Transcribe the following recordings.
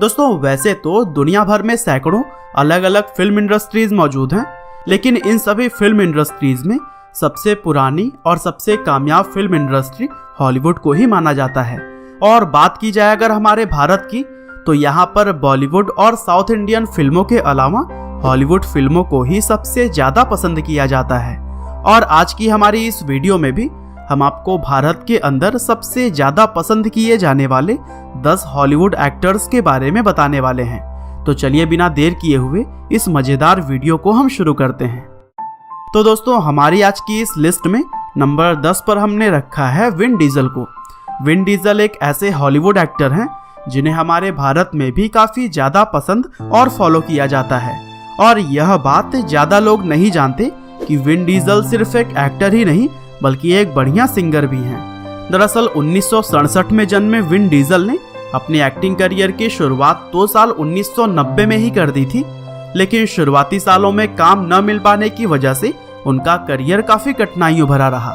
दोस्तों वैसे तो दुनिया भर में सैकड़ों अलग अलग फिल्म इंडस्ट्रीज मौजूद हैं, लेकिन इन सभी फिल्म इंडस्ट्रीज में सबसे पुरानी और सबसे कामयाब फिल्म इंडस्ट्री हॉलीवुड को ही माना जाता है। और बात की जाए अगर हमारे भारत की, तो यहाँ पर बॉलीवुड और साउथ इंडियन फिल्मों के अलावा हॉलीवुड फिल्मों को ही सबसे ज्यादा पसंद किया जाता है। और आज की हमारी इस वीडियो में भी हम आपको भारत के अंदर सबसे ज्यादा पसंद किए जाने वाले 10 हॉलीवुड एक्टर्स के बारे में बताने वाले हैं। तो चलिए बिना देर किए हुए इस मजेदार वीडियो को हम शुरू करते हैं। तो दोस्तों हमारी आज की इस लिस्ट में नंबर 10 पर हमने रखा है विन डीजल को। विन डीजल एक ऐसे हॉलीवुड एक्टर हैं जिन्हें हमारे भारत में भी काफी ज्यादा पसंद और फॉलो किया जाता है। और यह बात ज्यादा लोग नहीं जानते कि विन डीजल सिर्फ एक एक्टर ही नहीं बल्कि एक बढ़िया सिंगर भी हैं। दरअसल 1967 में जन्मे विन डीजल ने अपनी एक्टिंग करियर की शुरुआत तो साल 1990 में ही कर दी थी, लेकिन शुरुआती सालों में काम न मिल पाने की वजह से उनका करियर काफी कठिनाइयों भरा रहा।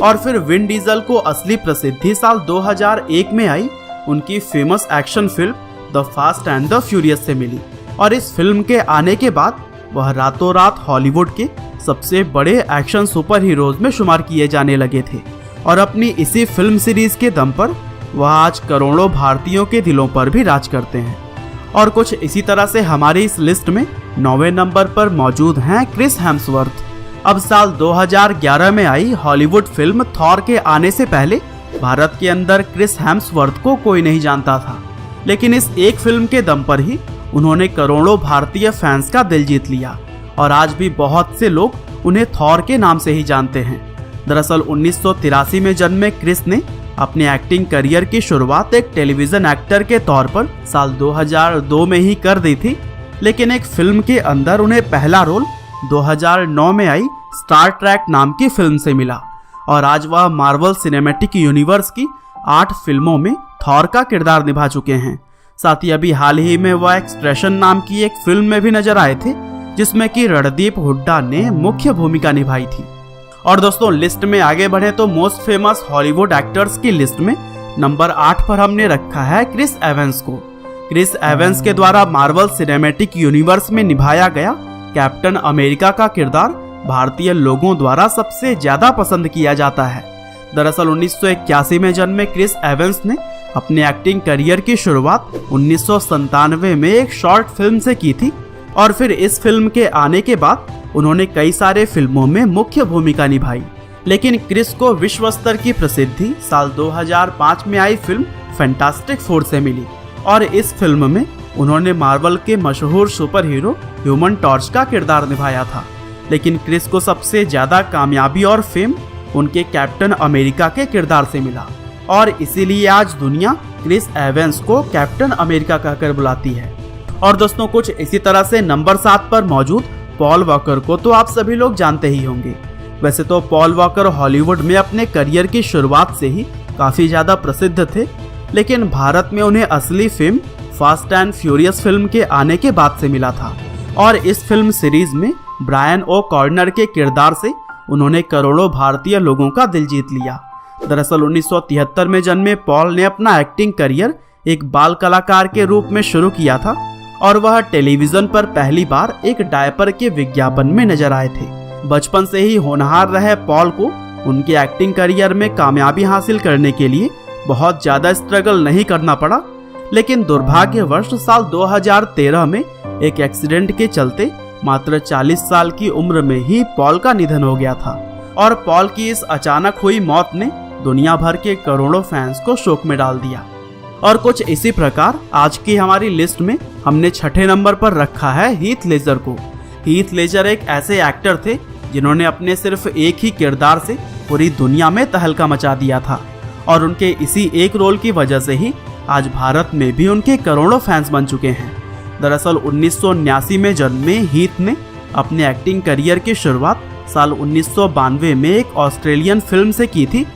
और फिर विन डीजल को असली प्रसिद्धि साल 2001 में आई उनकी famous action film the fast and the furious से मिली। और इस फिल्म के आने के बाद वह रातों रात हॉलीवुड के सबसे बड़े एक्शन सुपर हीरोज में शुमार किए जाने लगे थे। और अपनी इसी फिल्म सीरीज के दम पर वह आज करोड़ों भारतीयों के दिलों पर भी राज करते हैं। और कुछ इसी तरह से हमारी इस लिस्ट में 9वें नंबर पर मौजूद हैं क्रिस हेम्सवर्थ। अब साल 2011 में आई हॉलीवुड फिल्म थॉर के आने से पहले भारत के अंदर क्रिस हेम्सवर्थ को कोई नहीं जानता था, लेकिन इस एक फिल्म के दम पर ही उन्होंने करोड़ों भारतीय फैंस का दिल जीत लिया। और आज भी बहुत से लोग उन्हें थॉर के नाम से ही जानते हैं। दरअसल 1983 में जन्मे क्रिस ने अपने एक्टिंग करियर की शुरुआत एक टेलीविजन एक्टर के तौर पर साल 2002 में ही कर दी थी, लेकिन एक फिल्म के अंदर उन्हें पहला रोल 2009 में आई स्टार ट्रैक नाम की फिल्म से मिला। और आज वह मार्वल सिनेमैटिक यूनिवर्स की 8 फिल्मों में थॉर का किरदार निभा चुके हैं। साथ ही अभी हाल ही में वह एक्सट्रेशन नाम की एक फिल्म में भी नजर आए थे, जिसमें कि रणदीप हुड्डा ने मुख्य भूमिका निभाई थी। और दोस्तों लिस्ट में आगे बढ़े तो मोस्ट फेमस हॉलीवुड एक्टर्स की लिस्ट में नंबर 8 पर हमने रखा है क्रिस एवंस को। क्रिस एवंस के द्वारा मार्वल सिनेमैटिक यूनिवर्स में निभाया गया कैप्टन अमेरिका का किरदार भारतीय लोगों द्वारा सबसे ज्यादा पसंद किया जाता है। दरअसल 1981 में जन्मे क्रिस एवंस ने अपने एक्टिंग करियर की शुरुआत 1997 में एक शॉर्ट फिल्म से की थी। और फिर इस फिल्म के आने के बाद उन्होंने कई सारे फिल्मों में मुख्य भूमिका निभाई। लेकिन क्रिस को विश्व स्तर की प्रसिद्धि साल 2005 में आई फिल्म फैंटास्टिक फोर से मिली। और इस फिल्म में उन्होंने मार्वल के मशहूर सुपर हीरो ह्यूमन टॉर्च का किरदार निभाया था। लेकिन क्रिस को सबसे ज्यादा कामयाबी और फेम उनके कैप्टन अमेरिका के किरदार से मिला। और इसीलिए आज दुनिया क्रिस एवंस को कैप्टन अमेरिका कहकर बुलाती है। और दोस्तों कुछ इसी तरह से नंबर 7 पर मौजूद पॉल वॉकर को तो आप सभी लोग जानते ही होंगे। वैसे तो पॉल वॉकर हॉलीवुड में अपने करियर की शुरुआत से ही काफी ज्यादा प्रसिद्ध थे, लेकिन भारत में उन्हें असली fame fast and furious film के आने के बाद से मिला था। और इस फिल्म सीरीज में ब्रायन ओ कॉर्नर के किरदार से उन्होंने करोड़ों भारतीय लोगों का दिल जीत लिया। दरअसल 1973 में जन्मे पॉल ने अपना एक्टिंग करियर एक बाल कलाकार के रूप में शुरू किया था। और वह टेलीविजन पर पहली बार एक डायपर के विज्ञापन में नजर आए थे। बचपन से ही होनहार रहे पॉल को उनके एक्टिंग करियर में कामयाबी हासिल करने के लिए बहुत ज्यादा स्ट्रगल नहीं करना पड़ा, लेकिन दुर्भाग्यवश साल 2013 में एक एक्सीडेंट के चलते मात्र 40 साल की उम्र में ही पॉल का निधन हो गया था। और पॉल की इस अचानक हुई मौत ने दुनिया भर के करोड़ों फैंस को शोक में डाल दिया। और कुछ इसी प्रकार आज की हमारी लिस्ट में हमने 6ठे नंबर पर रखा है हीथ लेजर को। हीथ लेजर एक ऐसे एक्टर थे जिन्होंने अपने सिर्फ एक ही किरदार से पूरी दुनिया में तहलका मचा दिया था। और उनके इसी एक रोल की वजह से ही आज भारत में भी उनके करोड़ों फैंस बन चुके हैं। दरअसल 1979 में जन्मे हीथ ने अपने एक्टिंग करियर की शुरुआत साल 1992 में एक ऑस्ट्रेलियन फिल्म से की थी,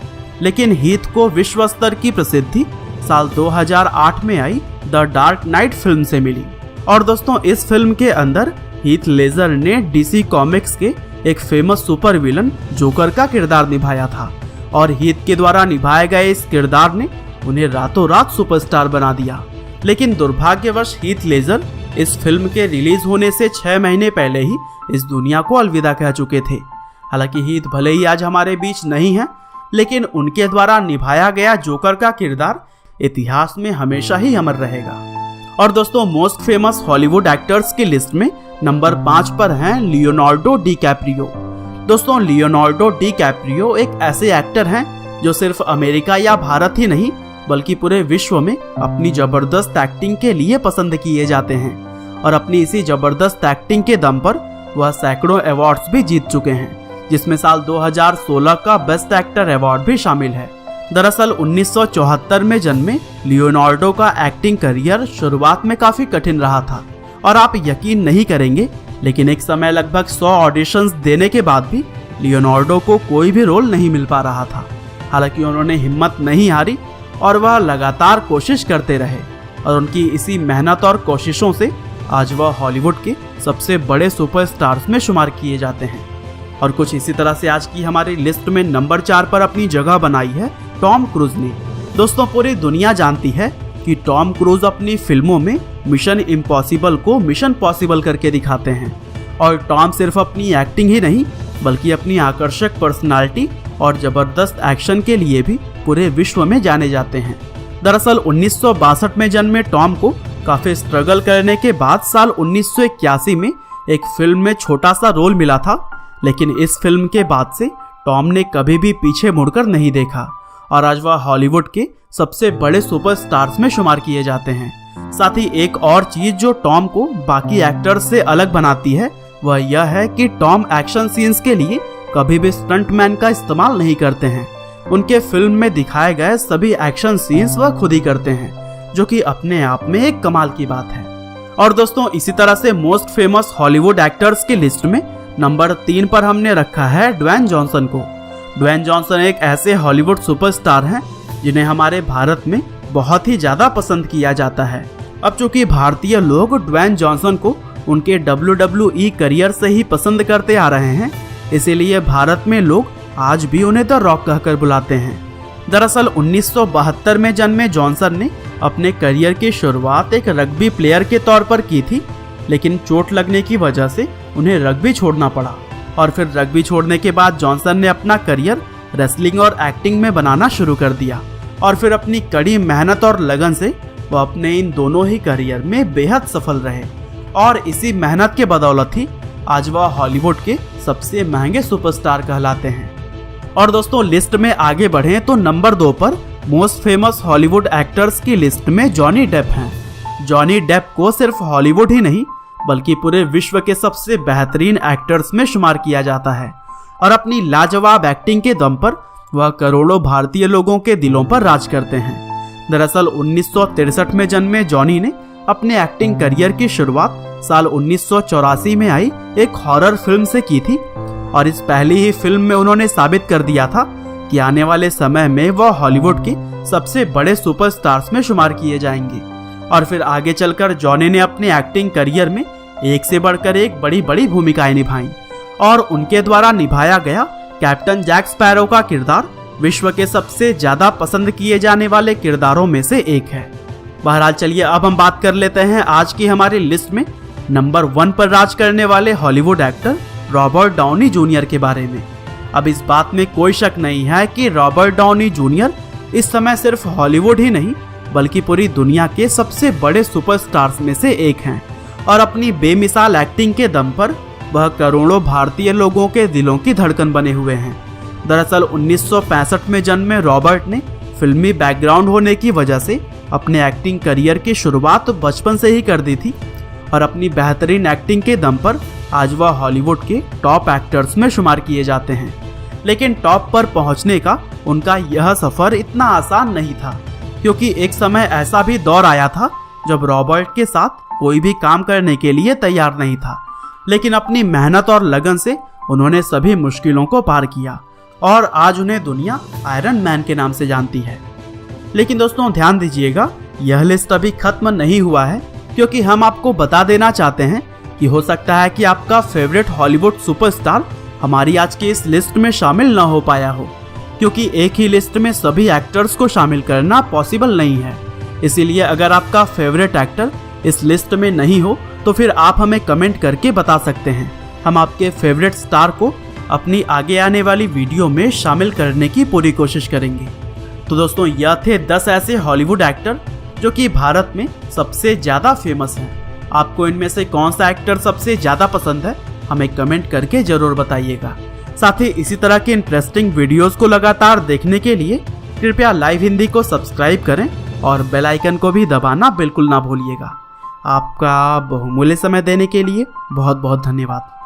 लेकिन हीथ को विश्व स्तर की प्रसिद्धि साल 2008 में I the dark night film से मिली। और दोस्तों इस फिल्म के अंदर हीथ लेजर ने डीसी कॉमिक्स के एक फेमस सुपर विलन जोकर का किरदार निभाया था। और हीथ के द्वारा निभाए गए इस किरदार ने उन्हें रातों रात सुपरस्टार बना दिया। लेकिन दुर्भाग्यवश हीथ लेजर इस फिल्म के रिलीज होने से 6 महीने पहले ही इस दुनिया को अलविदा कह चुके थे। हालांकि हीथ भले ही आज हमारे बीच नहीं है, लेकिन उनके द्वारा निभाया गया जोकर का किरदार इतिहास में हमेशा ही अमर रहेगा। और दोस्तों, मोस्ट फेमस हॉलीवुड एक्टर्स की लिस्ट में नंबर 5 पर हैं लियोनार्डो डी कैप्रियो। दोस्तों, लियोनार्डो डी कैप्रियो एक ऐसे एक्टर हैं जो सिर्फ अमेरिका या भारत ही नहीं बल्कि पूरे विश्व में अपनी जबरदस्त एक्टिंग के लिए पसंद किए जाते हैं और अपनी इसी जबरदस्त एक्टिंग के दम पर वह सैकड़ों अवार्ड्स भी जीत चुके हैं, जिसमें साल 2016 का बेस्ट एक्टर अवार्ड भी शामिल है। दरअसल 1974 में जन्मे लियोनार्डो का एक्टिंग करियर शुरुआत में काफी कठिन रहा था और आप यकीन नहीं करेंगे, लेकिन एक समय लगभग 100 ऑडिशंस देने के बाद भी लियोनार्डो को कोई भी रोल नहीं मिल पा रहा था। हालांकि उन्होंने हिम्मत नहीं हारी और वह लगातार कोशिश करते रहे और उनकी इसी मेहनत और कोशिशों से आज वह हॉलीवुड के सबसे बड़े सुपरस्टार्स में शुमार किए जाते हैं। और कुछ इसी तरह से आज की हमारी लिस्ट में नंबर 4 पर अपनी जगह बनाई है टॉम क्रूज ने। दोस्तों, पूरी दुनिया जानती है कि टॉम क्रूज अपनी फिल्मों में मिशन इम्पॉसिबल को मिशन पॉसिबल करके दिखाते हैं। और टॉम सिर्फ अपनी एक्टिंग ही नहीं बल्कि अपनी आकर्षक पर्सनालिटी और जबरदस्त एक्शन के लिए भी पूरे विश्व में जाने जाते हैं। दरअसल 1962 में जन्मे टॉम को काफी स्ट्रगल करने के बाद साल 1981 में एक फिल्म में छोटा सा रोल मिला था, लेकिन इस फिल्म के बाद से टॉम ने कभी भी पीछे मुड़कर नहीं देखा और आज वह हॉलीवुड के सबसे बड़े सुपरस्टार्स में शुमार किए जाते हैं। साथ ही एक और चीज जो टॉम को बाकी एक्टर्स से अलग बनाती है वह यह है कि टॉम एक्शन सीन्स के लिए कभी भी स्टंटमैन का इस्तेमाल नहीं करते हैं। उनके फिल्म में दिखाए गए सभी एक्शन सीन्स वह खुद ही करते हैं, जो कि अपने आप में एक कमाल की बात है। और दोस्तों, इसी तरह से मोस्ट फेमस हॉलीवुड एक्टर्स की लिस्ट में नंबर 3 पर हमने रखा है ड्वेन जॉनसन को। ड्वेन जॉनसन एक ऐसे हॉलीवुड सुपरस्टार हैं जिन्हें हमारे भारत में बहुत ही ज्यादा पसंद किया जाता है। अब चूंकि भारतीय लोग ड्वेन जॉनसन को उनके WWE करियर से ही पसंद करते आ रहे हैं, इसीलिए भारत में लोग आज भी उन्हें द रॉक कहकर बुलाते हैं। दरअसल 1972 में जन्मे जॉनसन ने अपने करियर की शुरुआत एक रग्बी प्लेयर के तौर पर की थी, लेकिन चोट लगने की वजह से उन्हें रग्बी छोड़ना पड़ा और फिर रग्बी छोड़ने के बाद जॉनसन ने अपना करियर रेसलिंग और एक्टिंग में बनाना शुरू कर दिया और फिर अपनी कड़ी मेहनत और लगन से वह अपने इन दोनों ही करियर में बेहद सफल रहे और इसी मेहनत के बदौलत ही आज वह हॉलीवुड के सबसे महंगे सुपरस्टार कहलाते हैं। और दोस्तों, लिस्ट में आगे बढ़ें तो नंबर 2 पर मोस्ट फेमस हॉलीवुड एक्टर्स की लिस्ट में जॉनी डेप हैं। जॉनी डेप को सिर्फ हॉलीवुड ही नहीं बल्कि पूरे विश्व के सबसे बेहतरीन एक्टर्स में शुमार किया जाता है और अपनी लाजवाब एक्टिंग के दम पर वह करोड़ों भारतीय लोगों के दिलों पर राज करते हैं। दरअसल 1963 में जन्मे जॉनी ने अपने एक्टिंग करियर की शुरुआत साल 1984 में आई एक हॉरर फिल्म से की थी और इस पहली ही फिल्म में उन्होंने साबित कर दिया था कि आने वाले समय में वह हॉलीवुड के सबसे बड़े सुपरस्टार्स में शुमार किए जाएंगे। और फिर आगे चलकर जॉनी ने अपने एक्टिंग करियर में एक से बढ़कर एक बड़ी बड़ी भूमिकाएं निभाई और उनके द्वारा निभाया गया कैप्टन जैक स्पैरो का किरदार विश्व के सबसे ज्यादा पसंद किए जाने वाले किरदारों में से एक है। बहरहाल, चलिए अब हम बात कर लेते हैं आज की हमारी लिस्ट में नंबर 1 पर राज करने वाले Hollywood actor Robert Downey junior के बारे में। अब इस बात में कोई शक नहीं है कि रॉबर्ट डाउनी जूनियर इस समय सिर्फ हॉलीवुड ही नहीं बल्कि पूरी दुनिया के सबसे बड़े सुपरस्टार्स में से एक हैं और अपनी बेमिसाल एक्टिंग के दम पर वह करोड़ों भारतीय लोगों के दिलों की धड़कन बने हुए हैं। दरअसल 1965 में जन्मे रॉबर्ट ने फिल्मी बैकग्राउंड होने की वजह से अपने एक्टिंग करियर की शुरुआत बचपन से ही कर दी थी और अपनी बेहतरीन एक्टिंग के दम पर आज वह हॉलीवुड के टॉप एक्टर्स में शुमार किए जाते हैं। लेकिन टॉप पर पहुंचने का उनका यह सफर इतना आसान नहीं था, क्योंकि एक समय ऐसा भी दौर आया था जब रॉबर्ट के साथ कोई भी काम करने के लिए तैयार नहीं था, लेकिन अपनी मेहनत और लगन से उन्होंने सभी मुश्किलों को पार किया और आज उन्हें दुनिया आयरन मैन के नाम से जानती है। लेकिन दोस्तों, ध्यान दीजिएगा, यह लिस्ट अभी खत्म नहीं हुआ है, क्योंकि हम आपको बता देना चाहते हैं कि हो सकता है कि आपका फेवरेट हॉलीवुड सुपरस्टार हमारी आज की इस लिस्ट में शामिल न हो पाया हो, क्योंकि एक ही लिस्ट में सभी एक्टर्स को शामिल करना पॉसिबल नहीं है। इसीलिए अगर आपका फेवरेट एक्टर इस लिस्ट में नहीं हो तो फिर आप हमें कमेंट करके बता सकते हैं। हम आपके फेवरेट स्टार को अपनी आगे आने वाली वीडियो में शामिल करने की पूरी कोशिश करेंगे। तो दोस्तों, यह थे 10 ऐसे हॉलीवुड एक्टर जो कि भारत में सबसे ज़्यादा फेमस हैं। आपको इनमें से कौन सा एक्टर सबसे ज़्यादा पसंद है, हमें कमेंट करके ज़रूर बताइएगा। साथ ही इसी तरह की इंटरेस्टिंग वीडियोस को लगातार देखने के लिए कृपया लाइव हिंदी को सब्सक्राइब करें और बेल आइकन को भी दबाना बिल्कुल ना भूलिएगा। आपका बहुमूल्य समय देने के लिए बहुत बहुत धन्यवाद।